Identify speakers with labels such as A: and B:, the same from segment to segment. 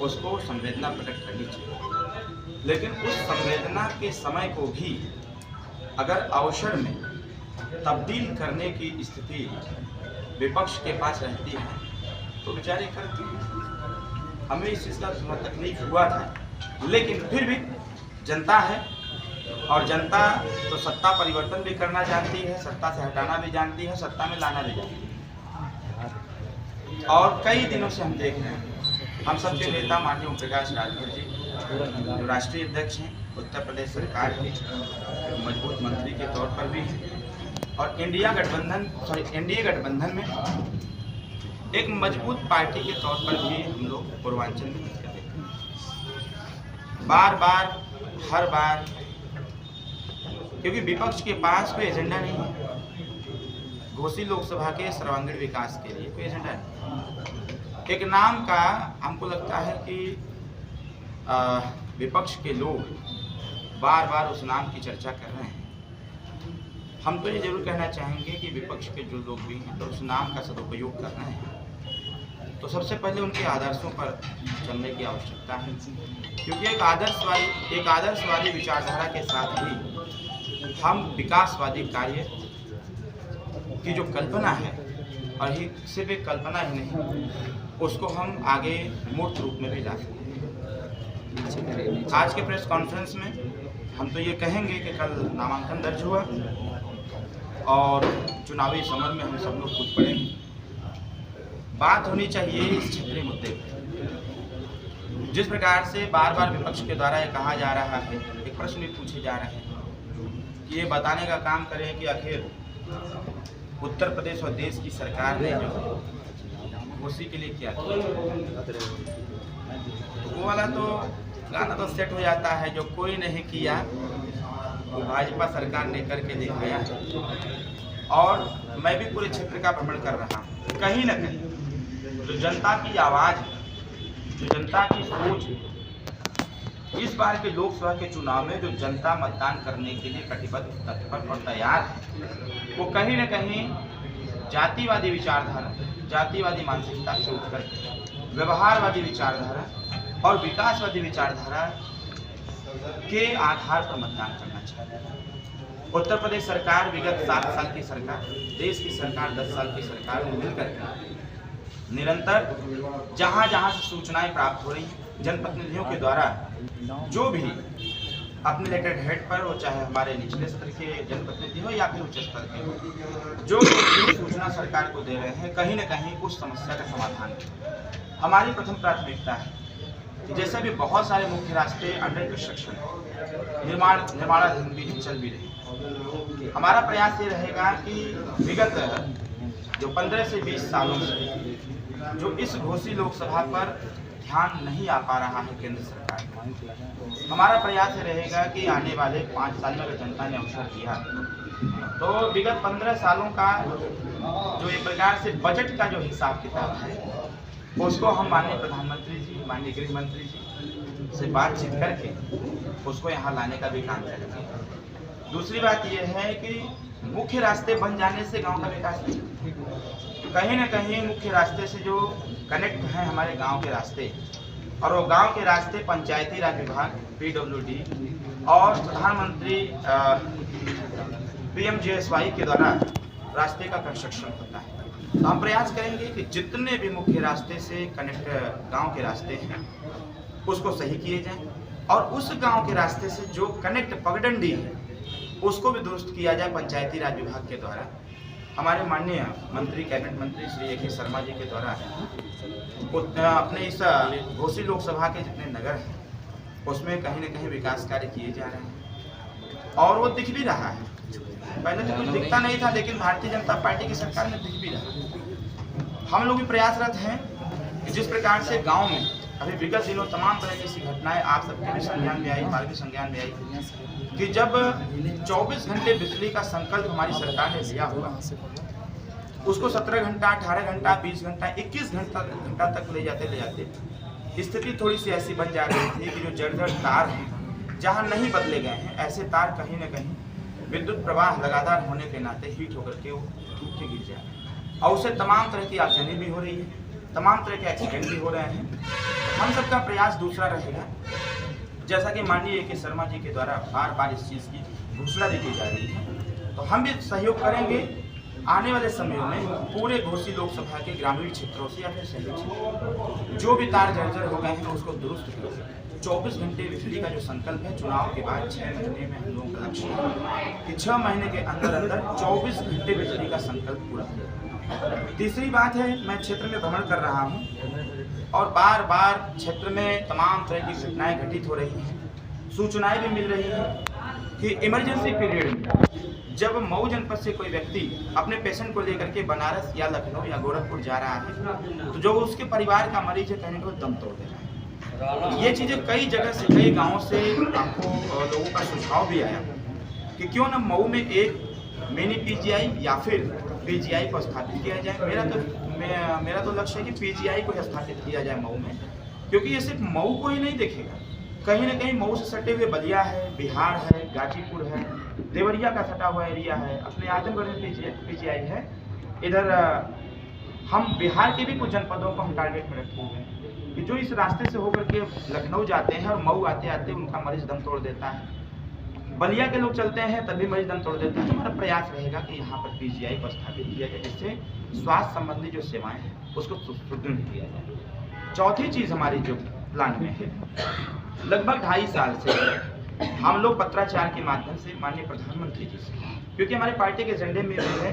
A: उसको संवेदना प्रकट करनी चाहिए। लेकिन उस संवेदना के समय को भी अगर अवसर में तब्दील करने की स्थिति विपक्ष के पास रहती है तो बेचारे करते हैं। हमें इस चीज़ का थोड़ा तकलीफ हुआ था, लेकिन फिर भी जनता है और जनता तो सत्ता परिवर्तन भी करना जानती है, सत्ता से हटाना भी जानती है, सत्ता में लाना भी जानती है। और कई दिनों से हम देख रहे हैं, हम सबके नेता माननीय ओम प्रकाश राजभर जी जो राष्ट्रीय अध्यक्ष हैं, उत्तर प्रदेश सरकार के मजबूत मंत्री के तौर पर भी हैं और एनडीए गठबंधन में एक मजबूत पार्टी के तौर पर भी हम लोग पूर्वांचल में दिख रहे हैं। बार बार हर बार, क्योंकि विपक्ष के पास कोई एजेंडा नहीं है। घोसी लोकसभा के सर्वांगीण विकास के लिए कोई एजेंडा नहीं। एक नाम का हमको लगता है कि विपक्ष के लोग बार बार उस नाम की चर्चा कर रहे हैं। हम तो ये जरूर कहना चाहेंगे कि विपक्ष के जो लोग भी हैं तो उस नाम का सदुपयोग कर रहे हैं, तो सबसे पहले उनके आदर्शों पर चलने की आवश्यकता है, क्योंकि एक आदर्शवादी विचारधारा के साथ ही हम विकासवादी कार्य की जो कल्पना है, और ही सिर्फ एक कल्पना ही नहीं, उसको हम आगे मूर्त रूप में भी ला सकते हैं। आज के प्रेस कॉन्फ्रेंस में हम तो ये कहेंगे कि कल नामांकन दर्ज हुआ और चुनावी समर में हम सब लोग कूद पड़ेंगे। बात होनी चाहिए इस क्षेत्रीय मुद्दे पर। जिस प्रकार से बार बार विपक्ष के द्वारा ये कहा जा रहा है, एक प्रश्न भी पूछे जा रहे हैं कि ये बताने का काम करें कि आखिर उत्तर प्रदेश और देश की सरकार ने जो घोसी के लिए किया था, तो वो वाला तो गाना तो सेट हो जाता है, जो कोई नहीं किया वो भाजपा सरकार ने करके दिखाया है। और मैं भी पूरे क्षेत्र का भ्रमण कर रहा हूँ, कहीं न कहीं जो जनता की आवाज़, जो जनता की सोच, इस बार के लोकसभा के चुनाव में जो जनता मतदान करने के लिए कटिबद्ध, तत्पर और तैयार है, वो कहीं न कहीं जातिवादी विचारधारा, जातिवादी मानसिकता से उठकर व्यवहारवादी विचारधारा और विकासवादी विचारधारा के आधार पर मतदान करना चाहिए। उत्तर प्रदेश सरकार विगत 7 साल की सरकार, देश की सरकार 10 साल की सरकार ने मिलकर निरंतर जहां जहां से सूचनाएं प्राप्त हो रही हैं, जनप्रतिनिधियों के द्वारा जो भी अपने इलेक्टेड हेड पर, वो चाहे हमारे निचले स्तर के जनप्रतिनिधि हो या फिर उच्च स्तर के हो, जो भी सूचना सरकार को दे रहे हैं, कहीं न कहीं उस समस्या का समाधान है। हमारी प्रथम प्राथमिकता है कि जैसे भी बहुत सारे मुख्य रास्ते अंडर कंस्ट्रक्शन, निर्माणाधीन भी चल भी रहे, हमारा प्रयास ये रहेगा कि विगत जो 15 से 20 सालों से जो इस घोसी लोकसभा पर ध्यान नहीं आ पा रहा है केंद्र सरकार, हमारा प्रयास ये रहेगा कि आने वाले 5 साल में अगर जनता ने अवसर दिया तो विगत 15 सालों का जो एक प्रकार से बजट का जो हिसाब किताब है, उसको हम माननीय प्रधानमंत्री जी, माननीय गृह मंत्री जी से बातचीत करके उसको यहाँ लाने का भी काम करेंगे। दूसरी बात यह है कि मुख्य रास्ते बन जाने से गांव का विकास नहीं, कहीं न कहीं मुख्य रास्ते से जो कनेक्ट हैं हमारे गांव के रास्ते, और वो गांव के रास्ते पंचायती राज विभाग, PWD और प्रधानमंत्री PMGSY के द्वारा रास्ते का कंस्ट्रक्शन होता है। तो हम प्रयास करेंगे कि जितने भी मुख्य रास्ते से कनेक्ट गांव के रास्ते हैं उसको सही किए जाएं, और उस गांव के रास्ते से जो कनेक्ट पगडंडी है उसको भी दुरुस्त किया जाए पंचायती राज विभाग के द्वारा। हमारे माननीय मंत्री, कैबिनेट मंत्री श्री AK शर्मा जी के द्वारा अपने इस घोसी लोकसभा के जितने नगर हैं उसमें कहीं न कहीं विकास कार्य किए जा रहे हैं, और वो दिख भी रहा है। पहले तो कुछ दिखता नहीं था, लेकिन भारतीय जनता पार्टी की सरकार में दिख भी रहा है। हम लोग भी प्रयासरत हैं कि जिस प्रकार से गांव में अभी विगत दिनों तमाम तरह की ऐसी घटनाएं आप सबके भी संज्ञान में आई, हमारे भी संज्ञान में आई, कि जब 24 घंटे बिजली का संकल्प हमारी सरकार ने लिया हुआ, उसको 17 घंटा, 18 घंटा, 20 घंटा, 21 घंटा तक ले जाते स्थिति थोड़ी सी ऐसी बन जा रही थी कि जो जर्जर तार हैं, जहाँ नहीं बदले गए हैं, ऐसे तार कहीं न कहीं विद्युत प्रवाह लगातार होने के नाते हीट होकर के वो टूट के गिर जाए, और उससे तमाम तरह की आगजनी भी हो रही है, तमाम तरह के एक्सीडेंट भी हो रहे हैं। हम सबका प्रयास दूसरा रहेगा, जैसा कि माननीय ए के शर्मा जी के द्वारा बार बार इस चीज़ की घोषणा दी जा रही है, तो हम भी सहयोग करेंगे। आने वाले समयों में पूरे घोसी लोकसभा के ग्रामीण क्षेत्रों से या फिर शहरी क्षेत्रों जो भी तार जर्जर हो गए हैं उसको दुरुस्त करेंगे। 24 घंटे बिजली का जो संकल्प है चुनाव के बाद 6 महीने में हम लोगों का लक्ष्य है कि 6 महीने के अंदर अंदर 24 घंटे बिजली का संकल्प पूरा करें। तीसरी बात है, मैं क्षेत्र में भ्रमण कर रहा हूँ और बार बार क्षेत्र में तमाम तरह की घटनाएं घटित हो रही हैं, सूचनाएं भी मिल रही हैं कि इमरजेंसी पीरियड में जब मऊ जनपद से कोई व्यक्ति अपने पेशेंट को लेकर के बनारस या लखनऊ या गोरखपुर जा रहा है तो जो उसके परिवार का मरीज है कहने को दम तोड़ दे रहा है। ये चीज़ें कई जगह से, कई गांवों से हमको लोगों का सुझाव भी आया कि क्यों न मऊ में एक मिनी पीजीआई या फिर पीजीआई को स्थापित किया जाए। मेरा तो लक्ष्य है कि पीजीआई को स्थापित किया जाए मऊ में, क्योंकि ये सिर्फ मऊ को ही नहीं देखेगा, कहीं ना कहीं मऊ से सटे हुए बलिया है, बिहार है, गाजीपुर है, देवरिया का सटा हुआ एरिया है, अपने आजमगढ़ में पीजीआई है। इधर हम बिहार के भी कुछ जनपदों को हम टारगेट में रखे हुए हैं कि जो इस रास्ते से होकर के लखनऊ जाते हैं और मऊ आते आते उनका मरीज दम तोड़ देता है, बलिया के लोग चलते हैं तभी मरीज दम तोड़ देते हैं। तो हमारा प्रयास रहेगा कि यहाँ पर पीजीआई को स्थापित किया जाए, जिससे स्वास्थ्य संबंधी जो सेवाएं हैं उसको सुदृढ़ किया जाए। चौथी चीज़ हमारी जो प्लान में है, लगभग 2.5 साल से हम लोग पत्राचार के माध्यम से माननीय प्रधानमंत्री जी से, क्योंकि हमारे पार्टी के एजेंडे में भी है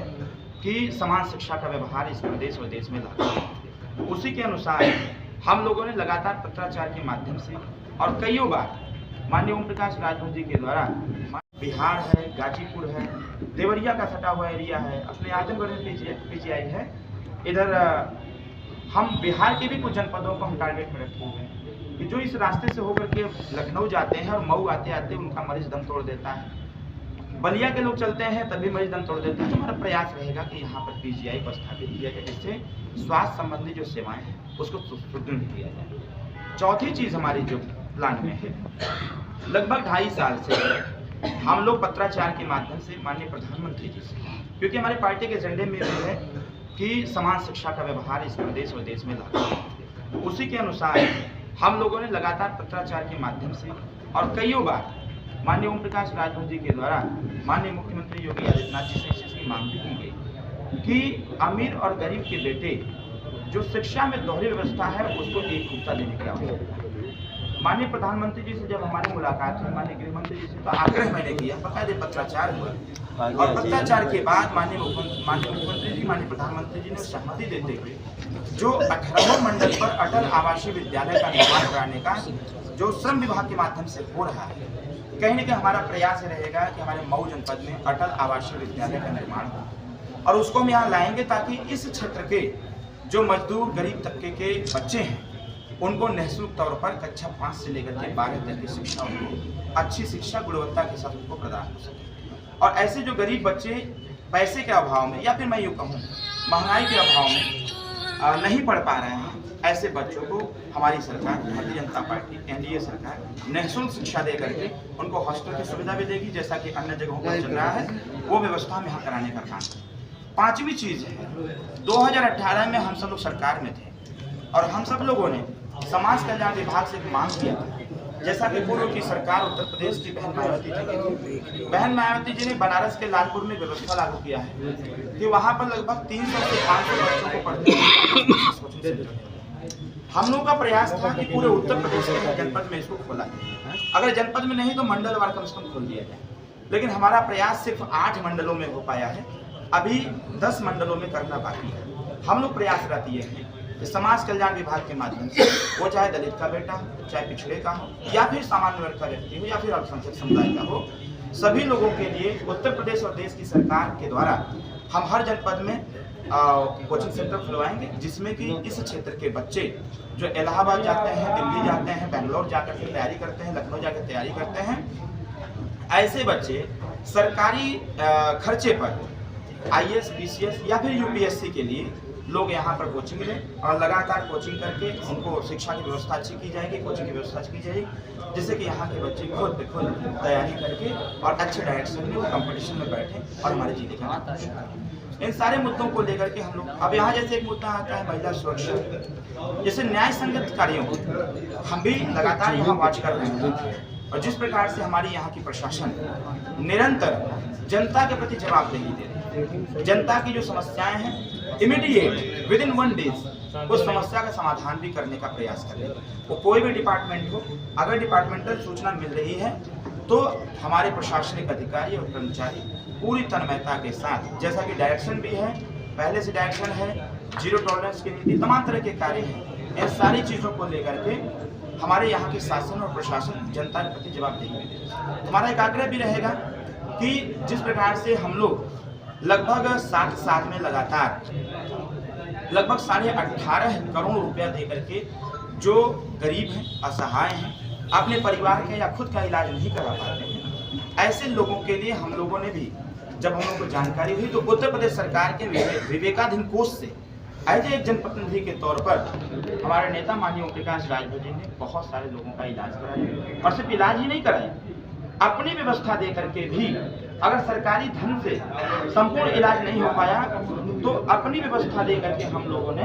A: कि समान शिक्षा का व्यवहार इस प्रदेश और देश में लागू, उसी के अनुसार हम लोगों ने लगातार पत्राचार के माध्यम से और कईयों बार माननीय ओम प्रकाश राजभर जी के द्वारा बिहार है, गाजीपुर है, देवरिया का सटा हुआ एरिया है, अपने आजमगढ़ में पीजीआई है। इधर हम बिहार के भी कुछ जनपदों को हम टारगेट में रखे हुए हैं कि जो इस रास्ते से होकर के लखनऊ जाते हैं और मऊ आते आते उनका मरीज दम तोड़ देता है, बलिया के लोग चलते हैं तभी मरीज दम तोड़ देते हैं। तो हमारा प्रयास रहेगा कि यहाँ पर पीजीआई को स्थापित किया जाए, जिससे स्वास्थ्य संबंधी जो सेवाएं हैं उसको सुदृढ़ किया जाए। चौथी चीज़ हमारी जो प्लान में है, लगभग 2.5 साल से हम लोग पत्राचार के माध्यम से माननीय प्रधानमंत्री जी से, क्योंकि हमारे पार्टी के एजेंडे में भी है कि समान शिक्षा का व्यवहार इस प्रदेश और देश में लागू, उसी के अनुसार हम लोगों ने लगातार पत्राचार के माध्यम से और कईयों बार माननीय ओम प्रकाश राजभर जी के द्वारा माननीय मुख्यमंत्री योगी आदित्यनाथ जी से इस चीज़ की मांग भी की गई कि अमीर और गरीब के बेटे जो शिक्षा में दोहरी व्यवस्था है उसको एकरूपता देने की आवश्यकता है। माननीय प्रधानमंत्री जी से जब हमारी मुलाकात हुई, माननीय गृह मंत्री जी से तो आग्रह मैंने किया, बकायदे पत्राचार हुआ और पत्राचार के बाद माननीय मुख्यमंत्री जी, माननीय प्रधानमंत्री जी ने सहमति देते हुए जो 18वें मंडल पर अटल आवासीय विद्यालय का निर्माण कराने का जो श्रम विभाग के माध्यम से हो रहा है, कहीं ना कहीं हमारा प्रयास रहेगा कि हमारे मऊ जनपद में अटल आवासीय विद्यालय का निर्माण हो और उसको हम यहाँ लाएंगे ताकि इस क्षेत्र के जो मजदूर गरीब तबके के बच्चे हैं उनको निःशुल्क तौर पर कक्षा 5 से लेकर के 12 तक की शिक्षा, उनको अच्छी शिक्षा गुणवत्ता के साथ उनको प्रदान हो सके। और ऐसे जो गरीब बच्चे पैसे के अभाव में या फिर मैं यूँ कहूँ महंगाई के अभाव में नहीं पढ़ पा रहे हैं, ऐसे बच्चों को हमारी सरकार भारतीय जनता पार्टी एनडीए सरकार निःशुल्क शिक्षा दे करके उनको हॉस्टल की सुविधा भी देगी, जैसा कि अन्य जगहों पर चल रहा है, वो व्यवस्था हम यहाँ कराने का काम। पांचवी चीज़ है, 2018 में हम सब लोग सरकार में थे और हम सब लोगों ने समाज कल्याण विभाग से मांग किया था, जैसा कि पूर्व की सरकार उत्तर प्रदेश की बहन मायावती जी ने बनारस के लालपुर में व्यवस्था लागू किया है कि वहाँ पर लगभग 300 से 500 बच्चों को पढ़ने। हम लोगों का प्रयास था कि पूरे उत्तर प्रदेश के जनपद में इसको खोला जाए, अगर जनपद में नहीं तो मंडलवार कम से कम खोल दिया जाए, लेकिन हमारा प्रयास सिर्फ 8 मंडलों में हो पाया है, अभी 10 मंडलों में करना बाकी है। हम लोग प्रयासरत ये हैं कि समाज कल्याण विभाग के माध्यम से वो चाहे दलित का बेटा हो, चाहे पिछड़े का हो या फिर सामान्य वर्ग का व्यक्ति हो या फिर अल्पसंख्यक समुदाय का हो, सभी लोगों के लिए उत्तर प्रदेश और देश की सरकार के द्वारा हम हर जनपद में कोचिंग सेंटर खुलवाएंगे, जिसमें कि इस क्षेत्र के बच्चे जो इलाहाबाद जाते हैं, दिल्ली जाते हैं, बेंगलोर जाकर के तैयारी करते हैं, लखनऊ जाकर तैयारी करते हैं, ऐसे बच्चे सरकारी खर्चे पर IAS, PCS या फिर UPSC के लिए लोग यहाँ पर कोचिंग लें और लगातार कोचिंग करके उनको शिक्षा की व्यवस्था अच्छी की जाएगी, कोचिंग की व्यवस्था अच्छी की जाएगी, जिससे कि यहाँ के बच्चे खुद पे खुद तैयारी करके और अच्छे डायरेक्शन में वो कंपटीशन में बैठें और हमारे जीने का। इन सारे मुद्दों को लेकर के हम लोग, अब यहाँ जैसे एक मुद्दा आता है महिला सुरक्षा, जैसे न्याय संगत कार्यों को हम भी लगातार यहाँ वॉच कर रहे हैं, और जिस प्रकार से हमारी यहाँ की प्रशासन निरंतर जनता के प्रति जवाबदेही दे रही है, जनता की जो समस्याएं हैं इमीडिएट विद इन 1 डेज उस समस्या का समाधान भी करने का प्रयास कर रहे हैं। वो कोई भी डिपार्टमेंट हो, अगर डिपार्टमेंटल सूचना मिल रही है तो हमारे प्रशासनिक अधिकारी और कर्मचारी पूरी तन्मयता के साथ, जैसा कि डायरेक्शन भी है, पहले से डायरेक्शन है, जीरो टॉलरेंस की नीति, तमाम तरह के कार्य हैं, इन सारी चीज़ों को लेकर के हमारे यहाँ के शासन और प्रशासन जनता के प्रति जवाबदेही में दे। हमारा एक आग्रह भी रहेगा कि जिस प्रकार से हम लोग लगभग 7 साल में लगातार लगभग 18.5 करोड़ रुपया दे करके जो गरीब हैं, असहाय हैं, अपने परिवार के या खुद का इलाज नहीं करा पाते हैं, ऐसे लोगों के लिए हम लोगों ने भी, जब हम लोगों को जानकारी हुई तो उत्तर प्रदेश सरकार के विवेकाधीन कोष से एज एक जनप्रतिनिधि के तौर पर हमारे नेता माननीय ओम प्रकाश राजभर जी ने बहुत सारे लोगों का इलाज कराया, और सिर्फ इलाज ही नहीं कराया, अपनी व्यवस्था दे करके भी, अगर सरकारी धन से संपूर्ण इलाज नहीं हो पाया तो अपनी व्यवस्था दे करके हम लोगों ने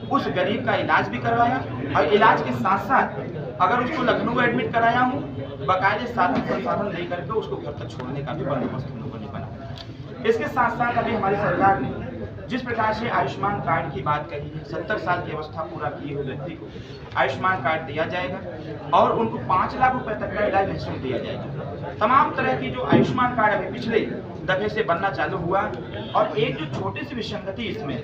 A: उस गरीब का इलाज भी करवाया, और इलाज के साथ साथ अगर उसको लखनऊ एडमिट कराया हूँ, बाकायदे साधन संसाधन दे करके उसको घर तक छोड़ने का भी बंदोबस्त हम लोगों ने बनाया। इसके साथ साथ अभी हमारी सरकार ने जिस प्रकार से आयुष्मान कार्ड की बात कही है, 70 साल की अवस्था पूरा किए हुए व्यक्ति को आयुष्मान कार्ड दिया जाएगा और उनको 5 लाख रुपए तक का इलाज निःशुल्क दिया जाएगा। तमाम तरह की जो आयुष्मान कार्ड अभी पिछले दफे से बनना चालू हुआ, और एक जो छोटी सी विसंगति इसमें,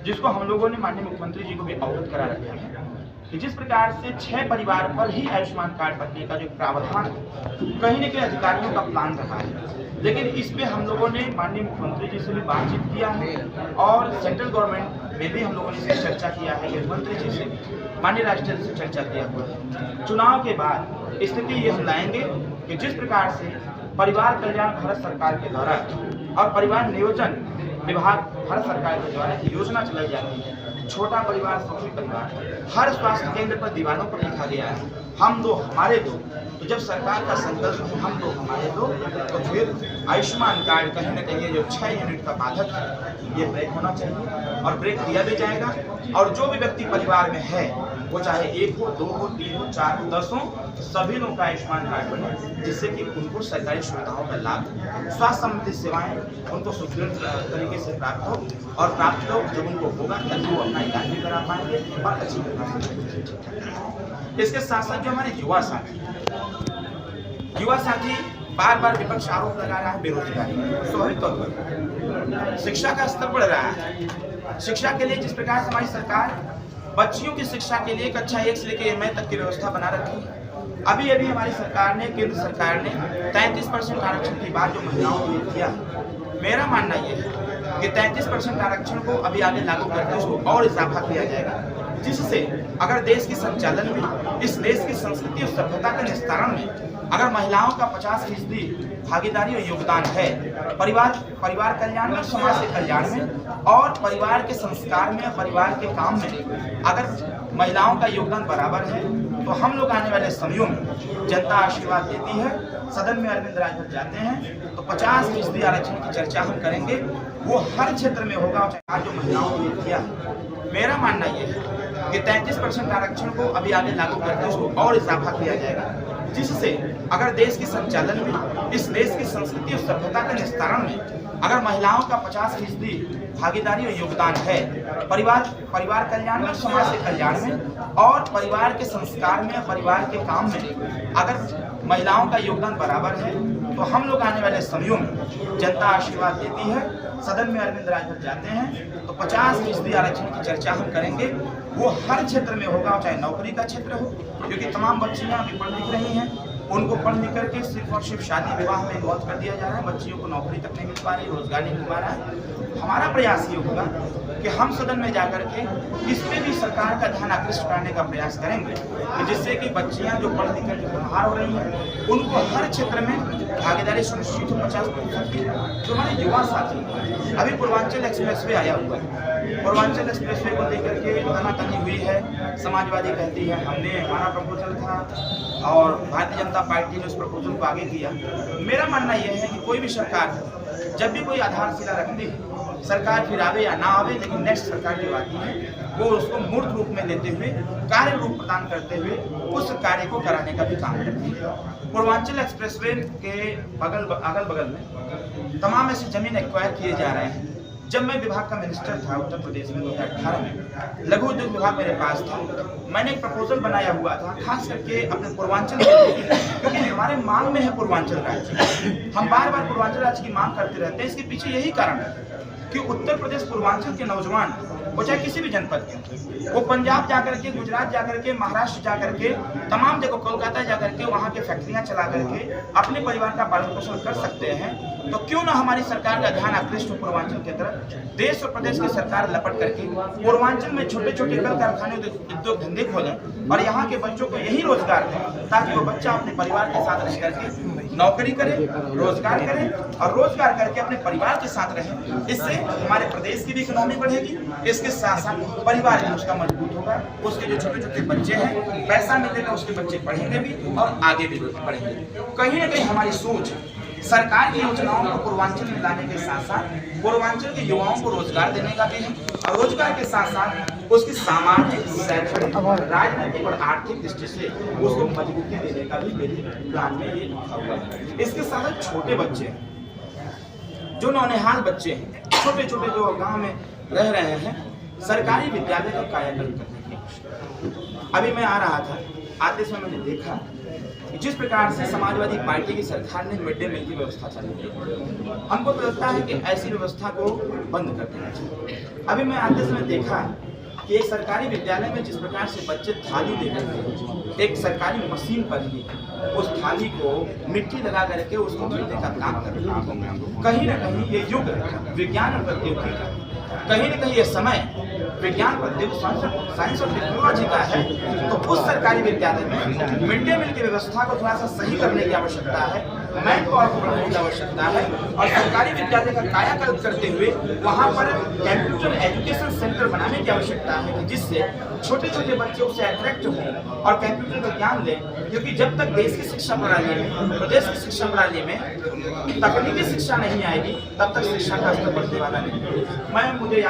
A: जिसको हम लोगों ने माननीय मुख्यमंत्री जी को भी अवगत करा रखा है, कि जिस प्रकार से 6 परिवार पर ही आयुष्मान कार्ड बनने का जो प्रावधान कहीं न कहीं अधिकारियों का प्लान रहा है, लेकिन इस पे हम लोगों ने माननीय मुख्यमंत्री जी से भी बातचीत किया है, और सेंट्रल गवर्नमेंट में भी हम लोगों ने इससे चर्चा किया है, गृहमंत्री जी से, माननीय राष्ट्रपति से चर्चा किया हुआ है। चुनाव के बाद स्थिति ये हम लाएंगे कि जिस प्रकार से परिवार कल्याण भारत सरकार के द्वारा और परिवार नियोजन विभाग भारत सरकार के द्वारा योजना चलाई जाती है, छोटा परिवार सुखी परिवार, हर स्वास्थ्य केंद्र पर दीवारों पर लिखा गया है हम दो हमारे दो। तो जब सरकार का संकल्प है हम दो हमारे दो, तो फिर आयुष्मान कार्ड कहीं न कहीं जो 6 यूनिट का बाधक है ये ब्रेक होना चाहिए, और ब्रेक दिया भी जाएगा। और जो भी व्यक्ति परिवार में है, वो चाहे 1 हो, 2 हो, 3 हो, 4 हो, 10 हो, सभी लोगों का आयुष्मान कार्ड बने, जिससे कि उनको सरकारी सुविधाओं का लाभ, स्वास्थ्य संबंधी सेवाएं उनको सुदृढ़ तरीके से प्राप्त हो, और प्राप्त हो जब उनको होगा तभी वो अपना इलाज भी करा पाएंगे और अच्छी तरह से। इसके साथ साथ जो हमारे युवा साथी बार बार विपक्ष आरोप लगा रहा है बेरोजगारी, स्वाभाविक तौर पर शिक्षा का स्तर बढ़ रहा है। शिक्षा के लिए जिस प्रकार से हमारी सरकार बच्चियों की शिक्षा के लिए कक्षा 1 से लेकर MA तक की व्यवस्था बना रखी है, अभी हमारी सरकार ने, केंद्र सरकार ने 33% आरक्षण की बात जो महिलाओं के लिए किया, मेरा मानना यह है कि 33% आरक्षण को अभी आगे लागू करके उसको और इजाफा किया जाएगा, जिससे अगर देश के संचालन में, इस देश की संस्कृति और सभ्यता के निस्तारण में अगर महिलाओं का 50% भागीदारी और योगदान है, परिवार कल्याण में, समाज के कल्याण में, और परिवार के संस्कार में, परिवार के काम में अगर महिलाओं का योगदान बराबर है, तो हम लोग आने वाले समयों में, जनता आशीर्वाद देती है, सदन में अरविंद राजभर जाते हैं तो 50% आरक्षण की चर्चा हम करेंगे, वो हर क्षेत्र में होगा। आज जो महिलाओं के लिए किया, मेरा मानना यह है कि 33% आरक्षण को अभी आगे लागू करके उसको और इजाफा किया जाएगा, जिससे अगर देश के संचालन में, इस देश की संस्कृति और सभ्यता के निस्तारण में अगर महिलाओं का 50% भागीदारी और योगदान है, परिवार कल्याण में, समाज के कल्याण में, और परिवार के संस्कार में, परिवार के काम में अगर महिलाओं का योगदान बराबर है, तो हम लोग आने वाले समयों में, जनता आशीर्वाद देती है, सदन में अरविंद राजभर जाते हैं तो 50% आरक्षण की चर्चा हम करेंगे, वो हर क्षेत्र में होगा, चाहे नौकरी का क्षेत्र हो, क्योंकि तमाम बच्चियां अभी पढ़ लिख रही हैं, उनको पढ़ लिख करके सिर्फ और सिर्फ शादी विवाह में इन्वॉल्व कर दिया जा रहा है, बच्चियों को नौकरी तक नहीं मिल पा रही, रोजगार नहीं मिल पा रहा है। हमारा प्रयास ये होगा कि हम सदन में जाकर के इस पे भी सरकार का ध्यान आकृष्ट करने का प्रयास करेंगे, कि जिससे कि बच्चियां जो पढ़ लिख करके होनहार हो रही हैं, उनको हर क्षेत्र में भागीदारी सुनिश्चित हो 50% की। जो हमारे युवा साथी, अभी पूर्वांचल एक्सप्रेसवे आया हुआ है, पूर्वांचल एक्सप्रेसवे को लेकर के तनातनी हुई है, समाजवादी कहती है हमने, हमारा प्रपोजल था और भारतीय जनता पार्टी ने उस प्रपोजल को आगे किया। मेरा मानना यह है कि कोई भी सरकार जब भी कोई आधारशिला रखती है सरकार फिर आवे या ना आवे, लेकिन नेक्स्ट सरकार जो आती है वो उसको मूर्त रूप में लेते हुए, कार्य रूप प्रदान करते हुए उस कार्य को कराने का भी काम करती है। पूर्वांचल एक्सप्रेसवे के अगल बगल में तमाम ऐसी जमीन एक्वायर किए जा रहे हैं। जब मैं विभाग का मिनिस्टर था उत्तर प्रदेश में 2018 में, लघु उद्योग विभाग मेरे पास था। मैंने एक प्रपोजल बनाया हुआ था खास करके अपने पूर्वांचल के लिए, क्योंकि हमारे मांग में है पूर्वांचल राज्य। हम बार बार पूर्वांचल राज्य की मांग करते रहते हैं। इसके पीछे यही कारण है कि उत्तर प्रदेश पूर्वांचल के नौजवान, वो चाहे किसी भी जनपद के, वो पंजाब जाकर के, गुजरात जाकर के, महाराष्ट्र जाकर के, तमाम जगह, कोलकाता जाकर के वहाँ के फैक्ट्रियाँ चला करके अपने परिवार का पालन पोषण कर सकते हैं। तो क्यों ना हमारी सरकार का ध्यान आकृष्ट हो पूर्वांचल की तरफ। देश और प्रदेश की सरकार लपट करके पूर्वांचल में छोटे छोटे कल कारखाने, उद्योग धंधे खोलें और यहाँ के बच्चों को यही रोजगार दें, ताकि वो बच्चा अपने परिवार के साथ रह करके नौकरी करे, रोजगार करे और रोजगार करके अपने परिवार के साथ रहे। इससे हमारे प्रदेश की भी इकोनॉमी बढ़ेगी, इसके साथ साथ परिवार भी उसका मजबूत होगा। उसके जो छोटे छोटे बच्चे हैं, पैसा मिलेगा, उसके बच्चे पढ़ेंगे भी और आगे भी बढ़ेंगे। कहीं ना कहीं हमारी सोच सरकार की योजनाओं को पूर्वांचल में लाने के साथ साथ पूर्वांचल के युवाओं को रोजगार देने का भी है, और रोजगार के साथ साथ उसकी सामाजिक, शैक्षणिक, राजनीतिक और आर्थिक दृष्टि से उसको मजबूती देने का भी मेरे प्लान में ये लिखा हुआ है। इसके साथ साथ छोटे बच्चे, जो नौनिहाल बच्चे हैं, छोटे छोटे जो गांव में रह रहे हैं, सरकारी विद्यालय का कायाकल्प करने की। अभी मैं आ रहा था, आते समय मैंने देखा जिस प्रकार से समाजवादी पार्टी की सरकार ने मिड डे मील की व्यवस्था चालू की। हमको तो लगता है कि ऐसी व्यवस्था को बंद कर देना चाहिए। अभी मैं आते समय देखा कि एक सरकारी विद्यालय में जिस प्रकार से बच्चे थाली लेकर एक सरकारी मशीन पर ही उस थाली को मिट्टी लगा करके उसको धुलने का काम कर रहे हैं। कहीं ना कहीं ये युग विज्ञान और प्रौद्योगिकी का, कहीं ना कहीं ये समय विज्ञान प्रौद्योगिकी, साइंस और टेक्नोलॉजी का है। तो उस सरकारी विद्यालय में मिड डे मील की व्यवस्था को थोड़ा सा सही करने की आवश्यकता है, मैन पावर को बढ़ाने की आवश्यकता है, और सरकारी विद्यालय का कायाकल्प करते हुए वहाँ पर कंप्यूटर एजुकेशन सेंटर बनाने की आवश्यकता है, कि जिससे छोटे छोटे बच्चे उससे अट्रैक्ट हों और कंप्यूटर का ज्ञान लें। क्योंकि जब तक देश की शिक्षा प्रणाली में, प्रदेश की शिक्षा प्रणाली में तकनीकी शिक्षा नहीं आएगी, तब तक शिक्षा का स्तर बढ़ने वाला नहीं। मुझे याद